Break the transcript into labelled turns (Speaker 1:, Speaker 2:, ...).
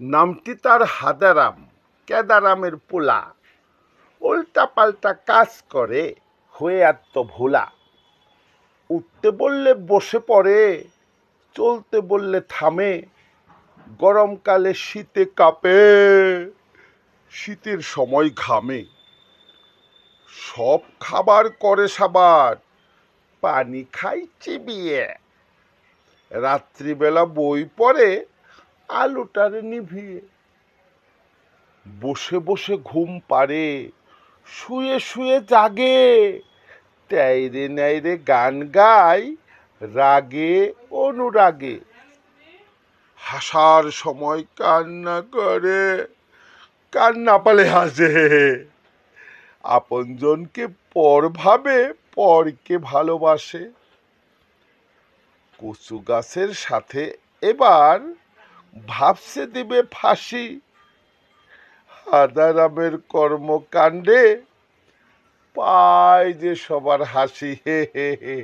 Speaker 1: নামটি তার হাদারাম, কেদারামের পোলা। উল্টা পাল্টা কাজ করে, হয়ে আত্মভোলা। উঠতে বললে বসে পড়ে, চলতে বললে থামে। গরমকালে শীতে কাঁপে, শীতের সময় ঘামে। সব খাবার করে সাবার, পানি খাই চিবিয়ে। রাত্রিবেলা বই পড়ে, আলোটারে নিভিয়ে। বসে বসে ঘুম পাড়ে, শুয়ে শুয়ে জাগে। তাইরে নাইরে গান গায়, রাগে অনুরাগে। হাসার সময় কান্না করে, কান্না পালে হাসে। আপনজনকে পর ভাবে, পরকে ভালোবাসে। কচু গাছের সাথে এবার ভাবছে দিবে ফাঁসি। হাদারামের কর্মকাণ্ডে পায় যে সবার হাসি। হে হে হে।